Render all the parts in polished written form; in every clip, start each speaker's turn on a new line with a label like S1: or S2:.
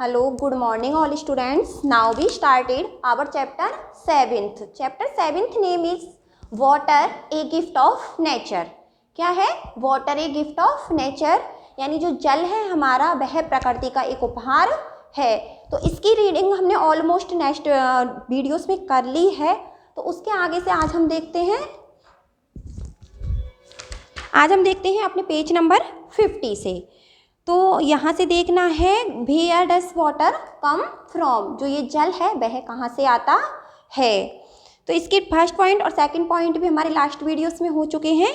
S1: Hello, good morning all students. Now we started our chapter 7th. Chapter 7th name is Water, a gift of nature. क्या है? Water, a gift of nature. यानी जो जल है हमारा वह प्रकृति का एक उपहार है. तो इसकी रीडिंग हमने ऑलमोस्ट नेक्स्ट वीडियोस में कर ली है. तो उसके आगे से आज हम देखते हैं अपने पेज नंबर 50 से. तो यहाँ से देखना है where does water come from, जो ये जल है वह कहाँ से आता है. तो इसके फर्स्ट पॉइंट और सेकंड पॉइंट भी हमारे लास्ट वीडियोस में हो चुके हैं.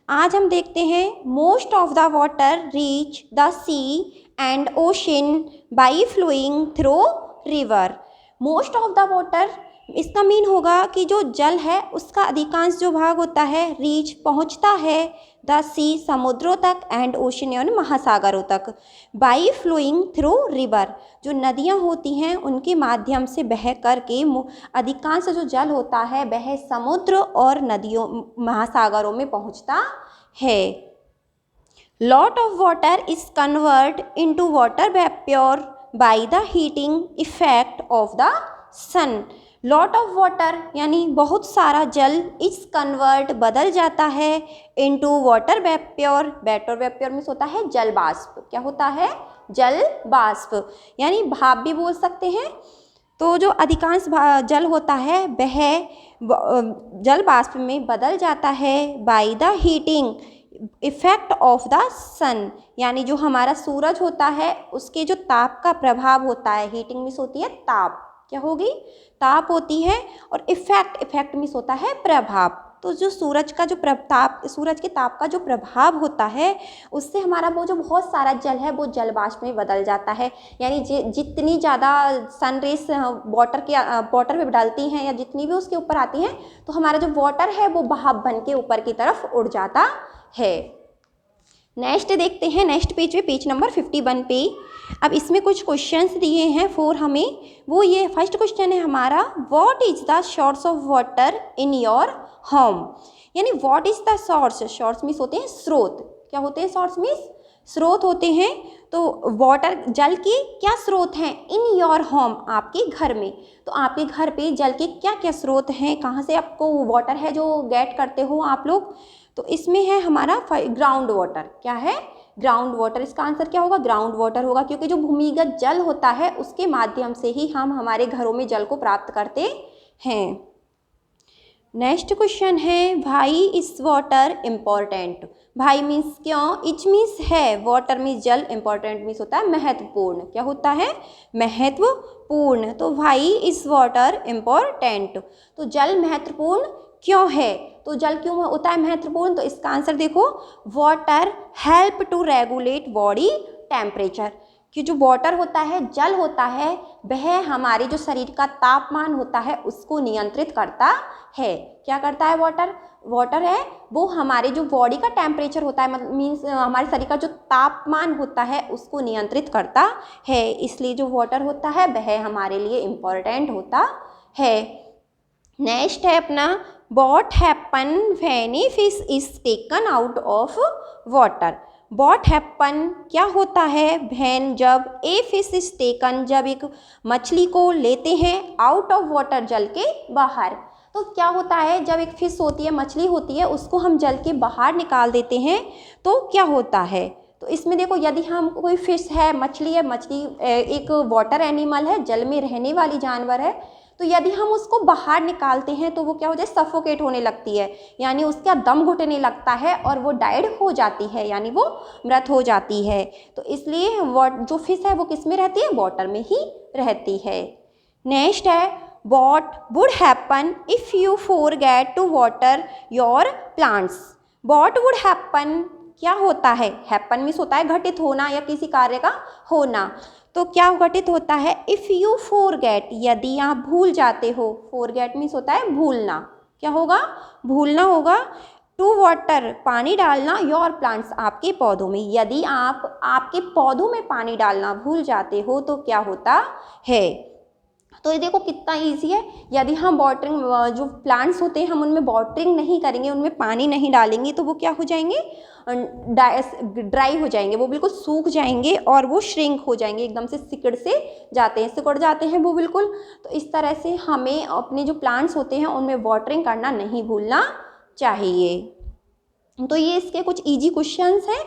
S1: आज हम देखते हैं most of the water reach the sea and ocean by flowing through river. Most of the water, इसका मीन होगा कि जो जल है उसका अधिकांश जो भाग होता है रीच पहुंचता है द सी समुद्रों तक एंड ओशन यानी महासागरों तक. बाई फ्लोइंग थ्रू रिवर, जो नदियां होती हैं उनके माध्यम से बह करके अधिकांश जो जल होता है वह समुद्र और नदियों महासागरों में पहुंचता है. Lot of water is convert into water vapour by the heating effect of the sun. Lot of water यानी बहुत सारा जल इस कन्वर्ट बदल जाता है into water vapour. Water vapour means होता है जल बाष्प. क्या होता है? जल बाष्प, यानी भाप भी बोल सकते हैं. तो जो अधिकांश जल होता है वह जल बाष्प में बदल जाता है by the heating effect of the sun, यानी जो हमारा सूरज होता है उसके जो ताप का प्रभाव होता है. हीटिंग मीन्स होती है ताप. क्या होगी? ताप होती है. और इफेक्ट मीन्स होता है प्रभाव. तो जो सूरज का जो सूरज के ताप का जो प्रभाव होता है उससे हमारा वो जो बहुत सारा जल है वो जल बाष्प में बदल जाता है. यानी जितनी ज़्यादा सन रेस वाटर में डालती हैं या जितनी भी उसके ऊपर आती हैं तो हमारा जो वाटर है वो भाप बन के ऊपर की तरफ उड़ जाता है. नेक्स्ट देखते हैं नेक्स्ट पेज पे, पेज नंबर 51 पे. अब इसमें कुछ क्वेश्चंस दिए हैं फॉर हमें. वो ये फर्स्ट क्वेश्चन है हमारा, what is the source of water in your home. यानी what is the source. Source means होते हैं स्रोत. क्या होते हैं? सोर्स मीन्स स्रोत होते हैं. तो वाटर जल के क्या स्रोत हैं इन योर होम, आपके घर में. तो आपके घर पे जल के क्या क्या स्रोत हैं, कहाँ से आपको वाटर है जो गेट करते हो आप लोग. तो इसमें है हमारा ग्राउंड वाटर. क्या है? Ground water. इसका आंसर क्या होगा? ग्राउंड वाटर होगा, क्योंकि जो भूमिगत जल होता है उसके माध्यम से ही हम हमारे घरों में जल को प्राप्त करते हैं. नेक्स्ट क्वेश्चन है, भाई इज वाटर इम्पॉर्टेंट. भाई मीन्स क्यों, इच मीन्स है, वाटर मीन्स जल, इम्पॉर्टेंट मीन्स होता है महत्वपूर्ण. क्या होता है? महत्वपूर्ण. तो भाई इज वाटर इम्पॉर्टेंट. तो जल महत्वपूर्ण क्यों है? तो जल क्यों होता है महत्वपूर्ण? तो इसका आंसर देखो, water help to regulate body temperature. कि जो वाटर होता है, जल होता है, वह हमारे जो शरीर का तापमान होता है उसको नियंत्रित करता है. क्या करता है वाटर है वो हमारे जो बॉडी का टेम्परेचर होता है, मीन्स हमारे शरीर का जो तापमान होता है उसको नियंत्रित करता है. इसलिए जो वाटर होता है वह हमारे लिए इम्पोर्टेंट होता है. नेक्स्ट है अपना, what happen when a fish is taken out of water. what happen क्या होता है, when जब a fish is taken जब एक मछली को लेते हैं out of water जल के बाहर. तो क्या होता है, जब एक फिश होती है, मछली होती है, उसको हम जल के बाहर निकाल देते हैं तो क्या होता है. तो इसमें देखो, यदि हम कोई फिश है, मछली एक वाटर एनिमल है, जल में रहने वाली जानवर है, तो यदि हम उसको बाहर निकालते हैं तो वो क्या हो जाए, सफोकेट होने लगती है, यानी उसका दम घुटने लगता है और वो डाइड हो जाती है, यानी वो मृत हो जाती है. तो इसलिए जो फिश है वो किस में रहती है? वाटर में ही रहती है. नेक्स्ट है, what would happen if you forget to water your plants. What would happen क्या होता है, हैपन मीन्स होता है घटित होना या किसी कार्य का होना. तो क्या घटित होता है, इफ़ यू फॉरगेट यदि आप भूल जाते हो. फॉरगेट मीन्स होता है भूलना. क्या होगा? भूलना होगा. टू वाटर पानी डालना, योर प्लांट्स आपके पौधों में. यदि आप आपके पौधों में पानी डालना भूल जाते हो तो क्या होता है. तो ये देखो कितना इजी है। यदि हम वाटरिंग जो प्लांट्स होते हैं हम उनमें वाटरिंग नहीं करेंगे, उनमें पानी नहीं डालेंगे तो वो क्या हो जाएंगे, ड्राई हो जाएंगे, वो बिल्कुल सूख जाएंगे और वो श्रिंक हो जाएंगे, एकदम से सिकुड़ से जाते हैं, सिकुड़ जाते हैं वो बिल्कुल। तो इस तरह से हमें अपने जो प्लांट्स होते हैं उनमें वाटरिंग करना नहीं भूलना चाहिए। तो ये इसके कुछ इजी क्वेश्चंस हैं।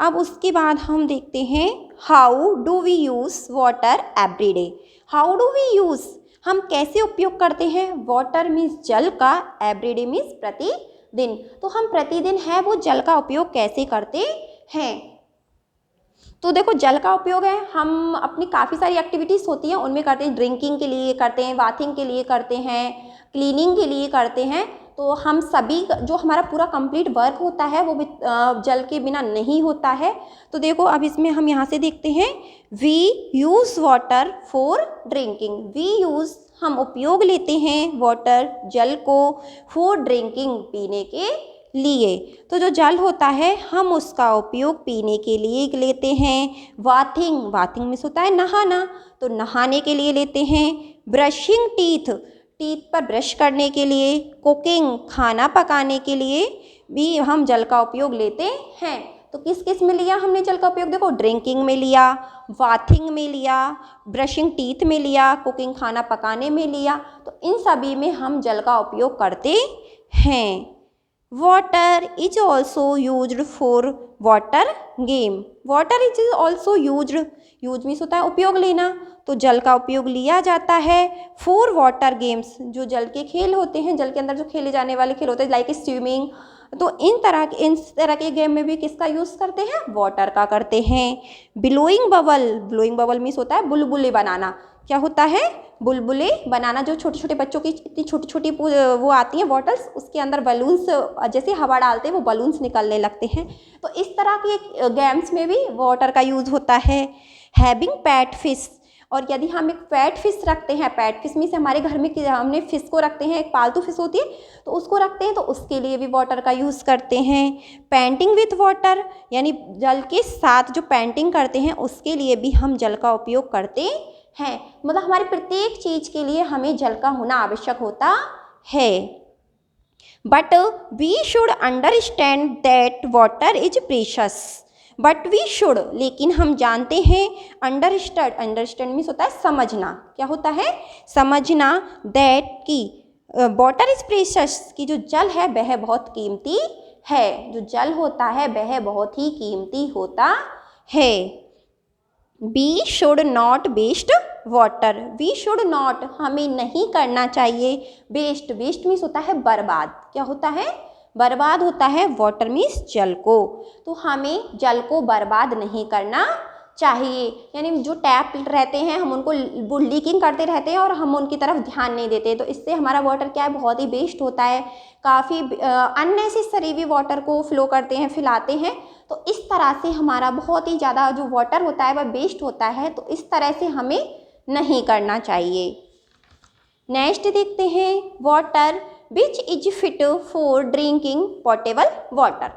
S1: अब उसके बाद हम देखते हैं how do we use water every day. How do we use, हम कैसे उपयोग करते हैं वाटर मीन्स जल का, एवरीडे मीन्स प्रतिदिन। तो हम प्रतिदिन है वो जल का उपयोग कैसे करते हैं। तो देखो जल का उपयोग है, हम अपनी काफ़ी सारी एक्टिविटीज़ होती हैं उनमें करते हैं, ड्रिंकिंग के लिए करते हैं, बाथिंग के लिए करते हैं, क्लीनिंग के लिए करते हैं। तो हम सभी जो हमारा पूरा कंप्लीट वर्क होता है वो भी जल के बिना नहीं होता है। तो देखो अब इसमें हम यहाँ से देखते हैं we use water for drinking. We use, हम उपयोग लेते हैं वाटर जल को, फॉर ड्रिंकिंग पीने के लिए। तो जो जल होता है हम उसका उपयोग पीने के लिए लेते हैं। बाथिंग, बाथिंग मीन्स होता है नहाना, तो नहाने के लिए लेते हैं। ब्रशिंग टीथ, टीथ पर ब्रश करने के लिए। कुकिंग, खाना पकाने के लिए भी हम जल का उपयोग लेते हैं। तो किस किस में लिया हमने जल का उपयोग, देखो ड्रिंकिंग में लिया, बाथिंग में लिया, ब्रशिंग टीथ में लिया, कुकिंग खाना पकाने में लिया। तो इन सभी में हम जल का उपयोग करते हैं। Water is also used for water game. Water is also used, use means होता है उपयोग लेना, तो जल का उपयोग लिया जाता है फॉर वाटर गेम्स, जो जल के खेल होते हैं, जल के अंदर जो खेले जाने वाले खेल होते हैं लाइक स्विमिंग। तो इन तरह के गेम में भी किसका यूज़ करते हैं, वाटर का करते हैं। Blowing bubble, blowing bubble means होता है बुलबुले बनाना। क्या होता है, बुलबुले बनाना, जो छोटे छोटे बच्चों की इतनी छोटी छोटी वो आती हैं बॉटल्स, उसके अंदर बलून्स जैसे हवा डालते हैं वो बलून्स निकलने लगते हैं। तो इस तरह के गेम्स में भी वाटर का यूज़ होता है। हैविंग पैट फिश, और यदि हम एक पैट फिश रखते हैं, पैट फिश में से हमारे घर में हमने फिश को रखते हैं, एक पालतू फिश होती है तो उसको रखते हैं, तो उसके लिए भी वाटर का यूज़ करते हैं। पेंटिंग विथ वाटर, यानी जल के साथ जो पेंटिंग करते हैं उसके लिए भी हम जल का उपयोग करते हैं। मतलब हमारी प्रत्येक चीज़ के लिए हमें जल का होना आवश्यक होता है। But we should understand that water is precious. But we should, लेकिन हम जानते हैं, अंडरस्टैंड, अंडरस्टैंड मीन्स होता है समझना। क्या होता है, समझना, दैट की वाटर इज प्रेशस, की जो जल है वह बहुत कीमती है। जो जल होता है वह बहुत ही कीमती होता है। We should not waste water. We should not, हमें नहीं करना चाहिए वेस्ट, वेस्ट मीन्स होता है बर्बाद। क्या होता है, बर्बाद होता है वाटर मीन्स जल को। तो हमें जल को बर्बाद नहीं करना चाहिए, यानी जो टैप रहते हैं हम उनको लीकिंग करते रहते हैं और हम उनकी तरफ ध्यान नहीं देते, तो इससे हमारा वाटर क्या है, बहुत ही वेस्ट होता है। काफ़ी अननेसेसरी भी वाटर को फ्लो करते हैं, फैलाते हैं। तो इस तरह से हमारा बहुत ही ज़्यादा जो वाटर होता है वह वेस्ट होता है। तो इस तरह से हमें नहीं करना चाहिए। नेक्स्ट देखते हैं water which is fit for drinking portable water.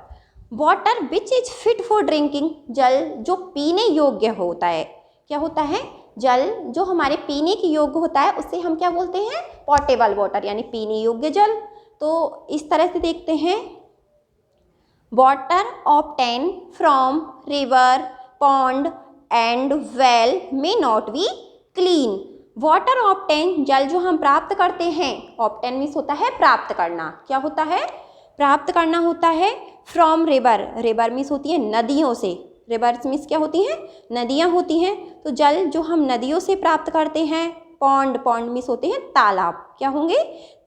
S1: Water which is fit for drinking, जल जो पीने योग्य होता है। क्या होता है, जल जो हमारे पीने के योग्य होता है उसे हम क्या बोलते हैं, पोर्टेबल वाटर, यानी पीने योग्य जल। तो इस तरह से देखते हैं, water obtain from river, pond and well may not be clean. Water obtain, जल जो हम प्राप्त करते हैं, ऑब्टेन मीन्स होता है प्राप्त करना। क्या होता है, प्राप्त करना होता है। फ्रॉम रिवर, रिवर मीन्स होती है नदियों से, रिवर मीन्स क्या होती हैं, नदियाँ होती हैं। तो जल जो हम नदियों से प्राप्त करते हैं। पॉन्ड, पॉन्ड मीन्स होते हैं तालाब। क्या होंगे,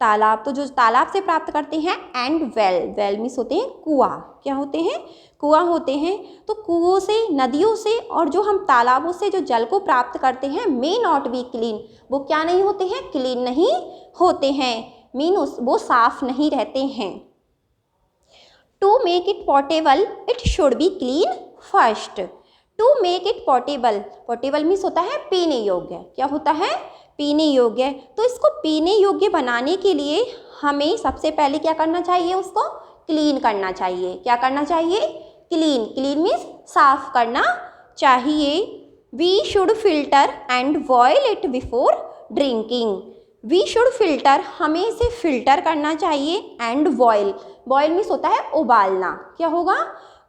S1: तालाब, तो जो तालाब से प्राप्त करते हैं। एंड वेल, वेल मीन्स होते हैं कुआं। क्या होते हैं, कुआं होते हैं। तो कुओं से, नदियों से और जो हम तालाबों से जो जल को प्राप्त करते हैं, मे नॉट बी क्लीन, वो क्या नहीं होते हैं, क्लीन नहीं होते हैं, मीन वो साफ नहीं रहते हैं। To make it portable it should be clean first. To make it portable, portable means होता है पीने योग्य। क्या होता है, पीने योग्य। तो इसको पीने योग्य बनाने के लिए हमें सबसे पहले क्या करना चाहिए, उसको क्लीन करना चाहिए। क्या करना चाहिए, क्लीन, क्लीन मीन्स साफ करना चाहिए। We should filter and boil it before drinking. We should filter, हमें इसे फिल्टर करना चाहिए। एंड बॉयल, बॉयल मीन्स होता है उबालना, क्या होगा,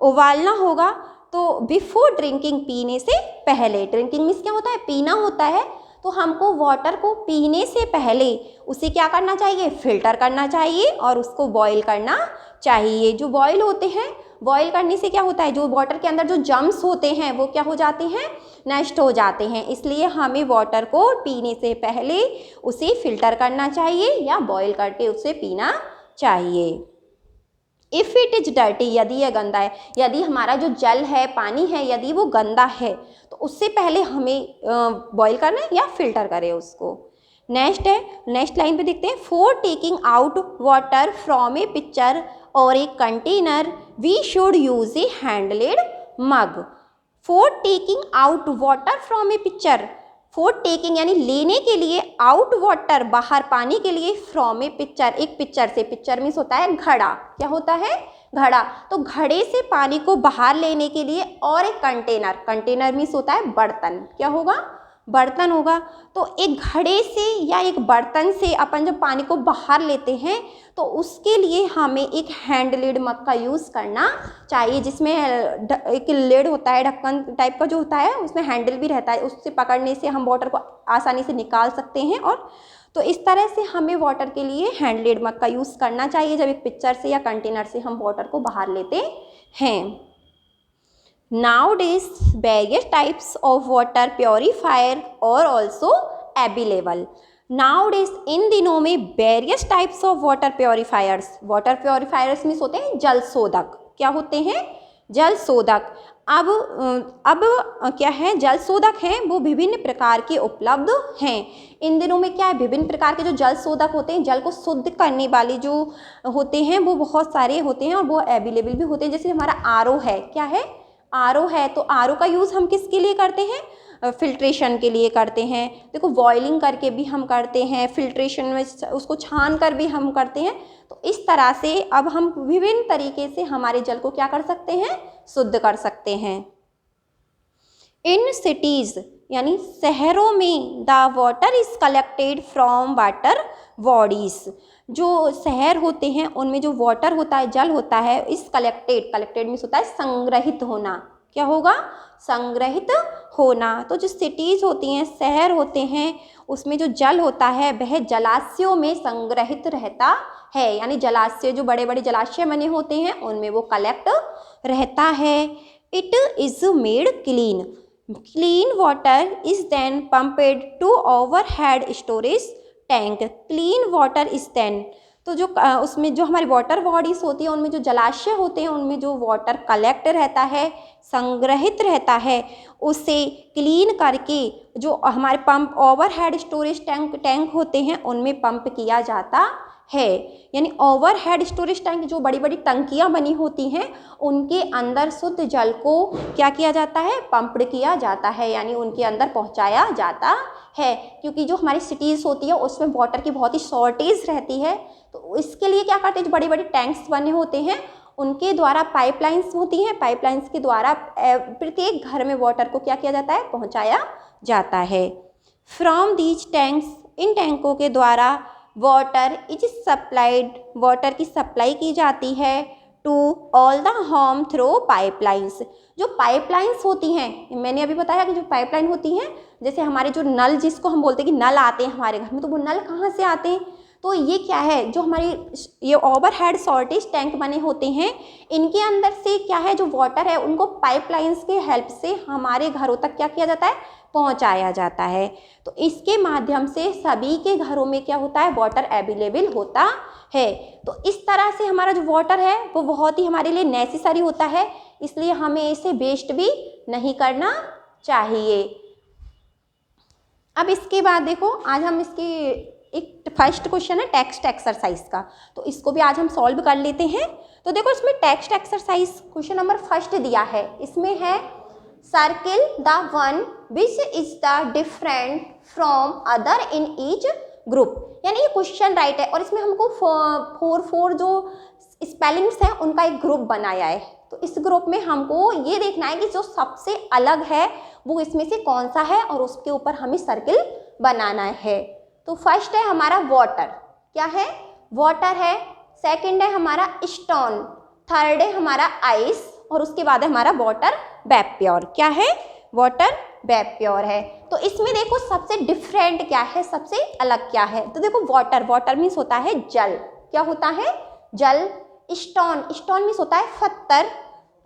S1: उबालना होगा। तो बिफोर ड्रिंकिंग, पीने से पहले, ड्रिंकिंग मीन्स क्या होता है, पीना होता है। तो हमको वाटर को पीने से पहले उसे क्या करना चाहिए, फिल्टर करना चाहिए और उसको बॉयल करना चाहिए। जो बॉयल होते हैं, बॉयल करने से क्या होता है, जो वाटर के अंदर जो जर्म्स होते हैं वो क्या हो जाते हैं, नष्ट हो जाते हैं। इसलिए हमें वाटर को पीने से पहले उसे फिल्टर करना चाहिए या बॉयल करके उसे पीना चाहिए। इफ़ इट इज डर्टी, यदि यह गंदा है, यदि हमारा जो जल है, पानी है, यदि वो गंदा है तो उससे पहले हमें बॉयल करना है या फिल्टर करें उसको। नेक्स्ट है, नेक्स्ट लाइन पे देखते हैं, for taking out water from a pitcher और a container we should use a handled mug. For taking out water from a pitcher, for taking यानी लेने के लिए, आउट वाटर बाहर पानी के लिए, फ्रॉम ए पिक्चर एक पिक्चर से, पिक्चर मीन्स होता है घड़ा, क्या होता है, घड़ा। तो घड़े से पानी को बाहर लेने के लिए, और एक कंटेनर, कंटेनर मीन्स होता है बर्तन, क्या होगा, बर्तन होगा। तो एक घड़े से या एक बर्तन से अपन जब पानी को बाहर लेते हैं तो उसके लिए हमें एक हैंड लिड मग का यूज़ करना चाहिए, जिसमें एक लिड होता है, ढक्कन टाइप का जो होता है, उसमें हैंडल भी रहता है, उससे पकड़ने से हम वाटर को आसानी से निकाल सकते हैं। और तो इस तरह से हमें वाटर के लिए हैंड लिड मग का यूज़ करना चाहिए जब एक पिक्चर से या कंटेनर से हम वाटर को बाहर लेते हैं। Nowadays, various types of water purifier are also available. Nowadays, इन दिनों में various types of water purifiers, water purifiers means होते हैं जल शोधक, क्या होते हैं, जल शोधक। अब क्या है, जल शोधक हैं वो विभिन्न प्रकार के उपलब्ध हैं। इन दिनों में क्या है, विभिन्न प्रकार के जो जल शोधक होते हैं, जल को शुद्ध करने वाले जो होते हैं वो बहुत सारे होते हैं और वो अवेलेबल भी होते हैं। जैसे हमारा आरओ है, क्या है, आरओ है। तो आरओ का यूज़ हम किसके लिए करते हैं, फिल्ट्रेशन के लिए करते हैं। देखो बॉइलिंग करके भी हम करते हैं, फिल्ट्रेशन में उसको छान कर भी हम करते हैं। तो इस तरह से अब हम विभिन्न तरीके से हमारे जल को क्या कर सकते हैं, शुद्ध कर सकते हैं। इन सिटीज़ यानी शहरों में the water is collected from water bodies, जो शहर होते हैं उनमें जो वाटर होता है, जल होता है, इस कलेक्टेड, कलेक्टेड मीन्स होता है संग्रहित होना, क्या होगा, संग्रहित होना। तो जो सिटीज़ होती हैं, शहर होते हैं, उसमें जो जल होता है वह जलाशयों में संग्रहित रहता है, यानी जलाशय, जो बड़े बड़े जलाशय बने होते हैं उनमें वो कलेक्ट रहता है। It is made clean, clean water is then pumped to overhead storage tank. Clean water is then, तो जो उसमें जो हमारी वाटर बॉडीज होती है उनमें जो जलाशय होते हैं उनमें जो वाटर कलेक्ट रहता है, संग्रहित रहता है, उसे क्लीन करके जो हमारे पंप ओवरहेड स्टोरेज टैंक होते हैं उनमें पंप किया जाता है। यानी ओवरहेड स्टोरेज टैंक, जो बड़ी बड़ी टंकियाँ बनी होती हैं उनके अंदर शुद्ध जल को क्या किया जाता है, पंप्ड किया जाता है, यानी उनके अंदर पहुंचाया जाता है। क्योंकि जो हमारी सिटीज़ होती है उसमें वाटर की बहुत ही शॉर्टेज रहती है, तो इसके लिए क्या करते हैं, जो बड़े बड़े टैंक्स बने होते हैं उनके द्वारा पाइपलाइंस होती हैं, पाइपलाइंस के द्वारा प्रत्येक घर में वाटर को क्या किया जाता है, पहुंचाया जाता है। फ्रॉम दीज टैंक्स, इन टैंकों के द्वारा वाटर इज सप्लाइड, वाटर की सप्लाई की जाती है to all the home through pipelines. जो पाइपलाइंस होती हैं, मैंने अभी बताया कि जो पाइपलाइन होती हैं, जैसे हमारे जो नल, जिसको हम बोलते हैं कि नल आते हैं हमारे घर में, तो वो नल कहाँ से आते हैं, तो ये क्या है, जो हमारी ये ओवरहेड शॉर्टेज टैंक बने होते हैं इनके अंदर से क्या है, जो वाटर है उनको पाइपलाइंस के हेल्प से हमारे घरों तक क्या किया जाता है, पहुंचाया जाता है। तो इसके माध्यम से सभी के घरों में क्या होता है, वाटर अवेलेबल होता है। तो इस तरह से हमारा जो वाटर है वो बहुत ही हमारे लिए नेसेसरी होता है, इसलिए हमें इसे वेस्ट भी नहीं करना चाहिए। अब इसके बाद देखो, आज हम इसके एक फर्स्ट क्वेश्चन है टेक्स्ट एक्सरसाइज का, तो इसको भी आज हम सॉल्व कर लेते हैं। तो देखो इसमें text exercise question number first दिया है, इसमें है circle the one which is the different from other in each group. यानी ये क्वेश्चन राइट है और इसमें हमको फोर जो स्पेलिंग्स हैं उनका एक ग्रुप बनाया है। तो इस ग्रुप में हमको ये देखना है कि जो सबसे अलग है वो इसमें से कौन सा है और उसके ऊपर हमें सर्किल बनाना है। तो फर्स्ट है हमारा वाटर, क्या है, वाटर है। सेकंड है हमारा स्टोन, थर्ड है हमारा आइस, और उसके बाद है हमारा वाटर वेपर। क्या है, वाटर वेपर है। तो इसमें देखो सबसे डिफरेंट क्या है, सबसे अलग क्या है। तो देखो वाटर, वाटर मीन्स होता है जल, क्या होता है, जल। स्टोन, स्टोन मीन्स होता है पत्थर।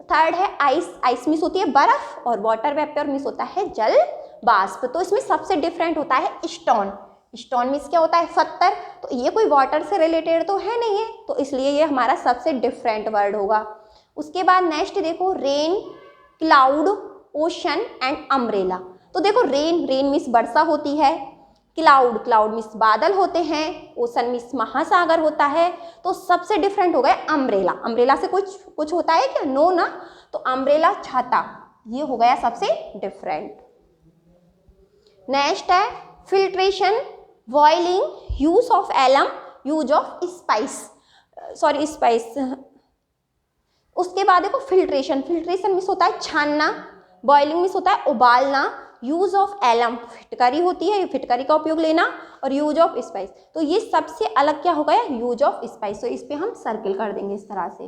S1: थर्ड है आइस, आइस मीन्स होती है बर्फ, और वाटर वेपर मीन्स होता है जल बाष्प। तो इसमें सबसे डिफरेंट होता है स्टोन, स्टोन मीन्स क्या होता है, पत्थर। तो ये कोई वाटर से रिलेटेड तो है नहीं है, तो इसलिए ये हमारा सबसे डिफरेंट वर्ड होगा। उसके बाद नेक्स्ट देखो rain, cloud, ocean and umbrella. तो देखो रेन, रेन मीन्स वर्षा होती है। क्लाउड, क्लाउड मीन्स बादल होते हैं। ओशन मीन्स महासागर होता है। तो सबसे डिफरेंट हो गया अम्ब्रेला, अम्ब्रेला से कुछ होता है क्या, नो ना। तो अम्ब्रेला छाता, ये हो गया सबसे डिफरेंट। नेक्स्ट है filtration, boiling, use of alum, use of spice, sorry spice. उसके बाद देखो फिल्ट्रेशन, फिल्ट्रेशन मीन्स होता है छानना, बॉइलिंग मीन्स होता है उबालना, यूज ऑफ एलम फिटकरी होती है, फिटकरी का उपयोग लेना, और यूज ऑफ स्पाइस। तो ये सबसे अलग क्या हो गया, यूज ऑफ स्पाइस। तो इस पे हम सर्किल कर देंगे इस तरह से,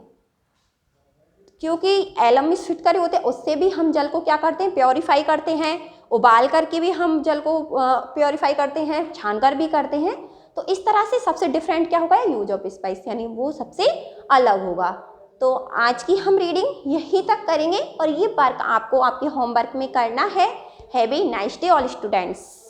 S1: क्योंकि एलम मीन्स फिटकरी होते हैं, उससे भी हम जल को क्या करते हैं, प्योरीफाई करते हैं। उबाल करके भी हम जल को प्योरीफाई करते हैं, छान कर भी करते हैं। तो इस तरह से सबसे डिफरेंट क्या होगा, यूज ऑफ स्पाइस, यानी वो सबसे अलग होगा। तो आज की हम रीडिंग यहीं तक करेंगे, और ये वर्क आपको आपके होमवर्क में करना है। Have a nice day all students.